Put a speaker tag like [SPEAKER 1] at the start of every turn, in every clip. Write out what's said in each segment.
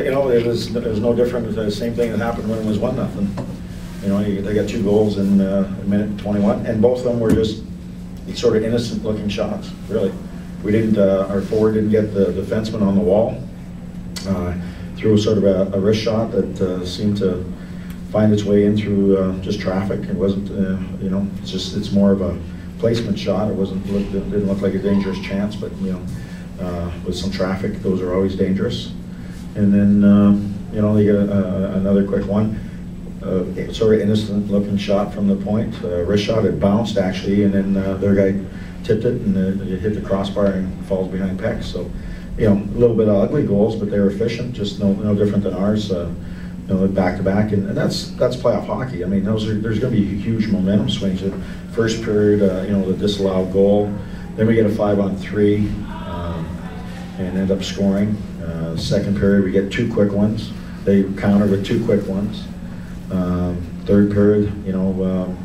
[SPEAKER 1] you know, it was no different. The same thing that happened when it was 1-0. You know, they got 2 goals in a minute 21, and both of them were just sort of innocent-looking shots. Really, we didn't. Our forward didn't get the defenseman on the wall. Threw sort of a wrist shot that seemed to find its way in through just traffic. It wasn't, you know, it's more of a placement shot. It didn't look like a dangerous chance, but you know, with some traffic, those are always dangerous. And then you know, they get another quick one. Sort of innocent-looking shot from the point. Wrist shot, it bounced actually, and then their guy tipped it, and it hit the crossbar and falls behind Peck. So, you know, a little bit of ugly goals, but they were efficient, just no different than ours. You know, back-to-back, and that's playoff hockey. I mean, there's going to be huge momentum swings. First period, you know, the disallowed goal. Then we get a 5-on-3 and end up scoring. Second period, we get 2 quick ones. They counter with 2 quick ones. Third period, you know,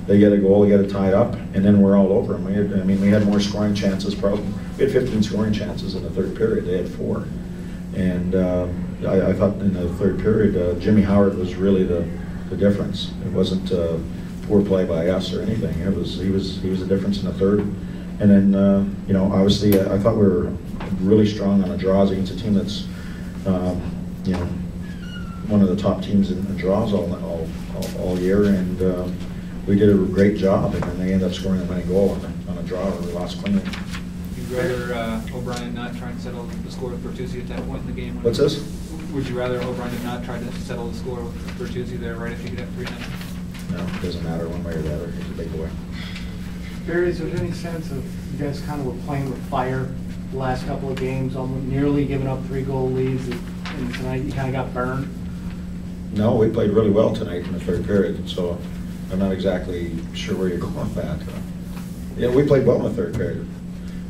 [SPEAKER 1] they get a goal, they get it tied up, and then we're all over them. We had more scoring chances. Probably we had 15 scoring chances in the third period. They had 4, and I thought in the third period, Jimmy Howard was really the difference. It wasn't poor play by us or anything. He was the difference in the third. And then you know, obviously, I thought we were really strong on the draws against a team that's you know, one of the top teams in draws all year, and we did a great job, and then they ended up scoring a winning goal on a draw, or we lost cleanly.
[SPEAKER 2] You'd rather O'Brien not try and settle the score with Bertuzzi at that point in the game?
[SPEAKER 1] What's this?
[SPEAKER 2] Would you rather O'Brien have not tried to settle the score with Bertuzzi there right after you get up 3-0?
[SPEAKER 1] No, it doesn't matter one way or the other. He's a big boy.
[SPEAKER 3] Barry, is there any sense of you guys kind of were playing with fire the last couple of games, almost nearly giving up 3-goal leads, and tonight you kind of got burned?
[SPEAKER 1] No, we played really well tonight in the third period, so I'm not exactly sure where you're going with that. Yeah, we played well in the third period,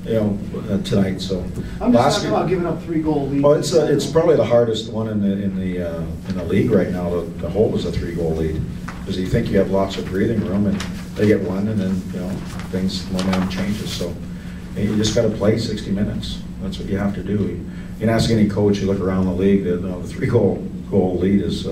[SPEAKER 1] you know, tonight. So
[SPEAKER 3] I'm just talking about giving up 3-goal leads.
[SPEAKER 1] Well, it's probably the hardest one in the league right now to hold is a 3-goal lead, because you think you have lots of breathing room, and they get one, and then you know momentum changes. So you just got to play 60 minutes. That's what you have to do. You can ask any coach. You look around the league. The 3-goal lead is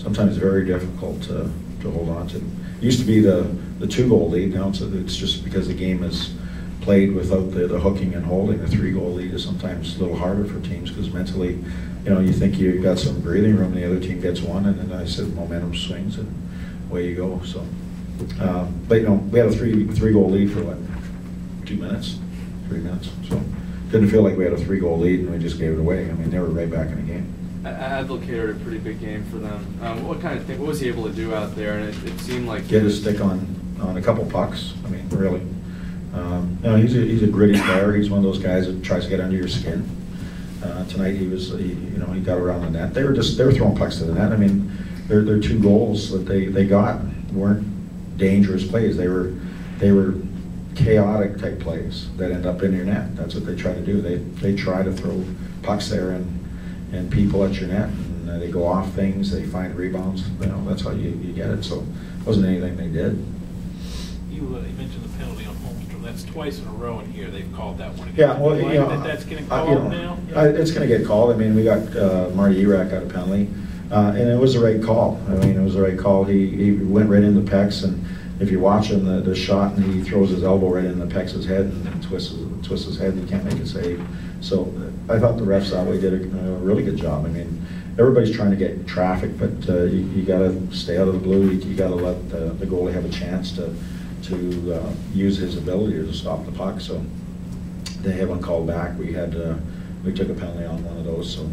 [SPEAKER 1] sometimes very difficult to hold on to. It used to be the 2-goal lead. Now it's just because the game is played without the hooking and holding. The 3-goal lead is sometimes a little harder for teams because mentally, you know, you think you got some breathing room, and the other team gets one, and then I said momentum swings, and away you go. So, but you know, we had a 3-goal lead for what, 2 minutes, 3 minutes. So didn't feel like we had a 3-goal lead and we just gave it away. I mean, they were right back in the game.
[SPEAKER 4] Adler catered a pretty big game for them. What kind of thing? What was he able to do out there? And it seemed like
[SPEAKER 1] get his stick on a couple pucks. I mean, really. You know, he's a gritty player. He's one of those guys that tries to get under your skin. Tonight he got around the net. They were throwing pucks to the net. I mean, their 2 goals that they got weren't dangerous plays. They were chaotic type plays that end up in your net. That's what they try to do. They try to throw pucks there and people at your net, and they go off things. They find rebounds. You know, that's how you get it. So it wasn't anything they did.
[SPEAKER 5] You mentioned the penalty on Holmstrom. That's twice in a row in here they've called that one again.
[SPEAKER 1] Yeah, well, you know,
[SPEAKER 5] that's getting called now. Yeah.
[SPEAKER 1] It's going to get called. I mean, we got Marty Erak got a penalty, and it was the right call. I mean, it was the right call. He went right into Peck's, and if you watch him, the shot, and he throws his elbow right into Peck's head and twists his head, and he can't make a save. So I thought the refs that way did a really good job. I mean, everybody's trying to get traffic, but you got to stay out of the blue. You got to let the goalie have a chance to use his ability to stop the puck. So they haven't called back. We took a penalty on one of those. So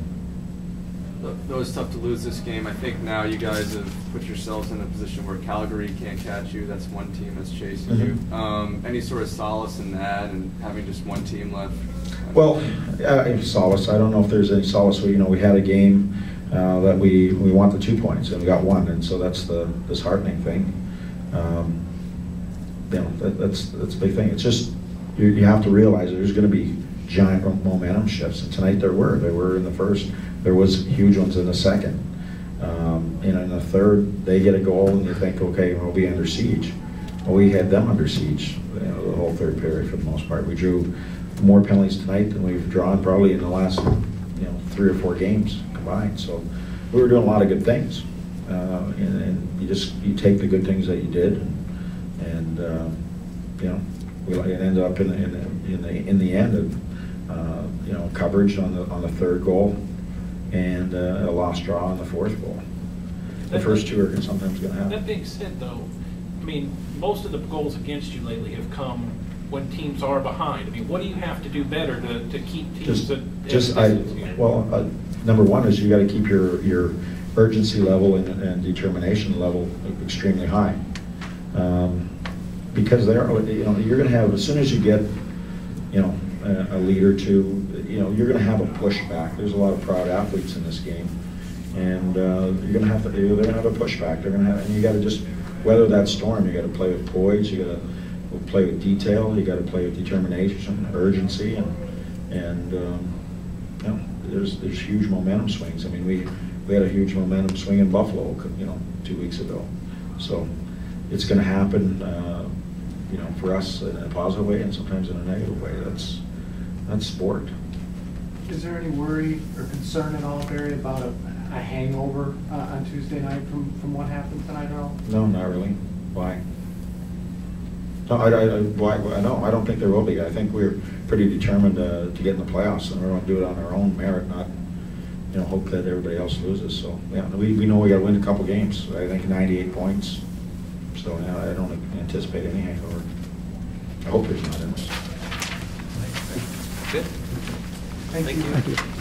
[SPEAKER 4] it was tough to lose this game. I think now you guys have put yourselves in a position where Calgary can't catch you. That's one team that's chasing you. Any sort of solace in that, and having just one team left?
[SPEAKER 1] Well, solace. I don't know if there's any solace. We had a game that we want the 2 points, and we got 1, and so that's the disheartening thing. That's a big thing. It's just you have to realize there's going to be giant momentum shifts, and tonight there were in the first. There was huge ones in the second. In the third, they get a goal, and you think, okay, we'll be under siege. Well, we had them under siege, the whole third period for the most part. We drew more penalties tonight than we've drawn probably in the last 3 or 4 games combined. So we were doing a lot of good things, and you take the good things that you did, and you know, it ended up in the end of you know, coverage on the third goal, and a lost draw on the fourth goal. The first two are sometimes going to happen.
[SPEAKER 5] That being said, though, I mean, most of the goals against you lately have come when teams are behind. I mean, what do you have to do better to keep teams
[SPEAKER 1] number one is you got to keep your urgency level and determination level extremely high, because there are, you know, you're going to have, as soon as you get, you know, a lead or two, you know, you're going to have a pushback. There's a lot of proud athletes in this game, and they're going to have a pushback. They're going to have, and you got to just weather that storm. You got to play with poise. You got to play with detail. You got to play with determination, urgency, and you know, there's huge momentum swings. I mean, we had a huge momentum swing in Buffalo, you know, 2 weeks ago. So it's going to happen, you know, for us in a positive way and sometimes in a negative way. That's sport.
[SPEAKER 3] Is there any worry or concern at all, Barry, about a hangover on Tuesday night from what happened tonight at all?
[SPEAKER 1] No, not really. Why? No, I don't think there will be. I think we're pretty determined to get in the playoffs, and we're going to do it on our own merit, not, you know, hope that everybody else loses. So yeah, we know we got to win a couple games. I think 98 points. So yeah, I don't anticipate any hangover. I hope there's not any.
[SPEAKER 2] Good.
[SPEAKER 3] Thank you.
[SPEAKER 6] Thank you.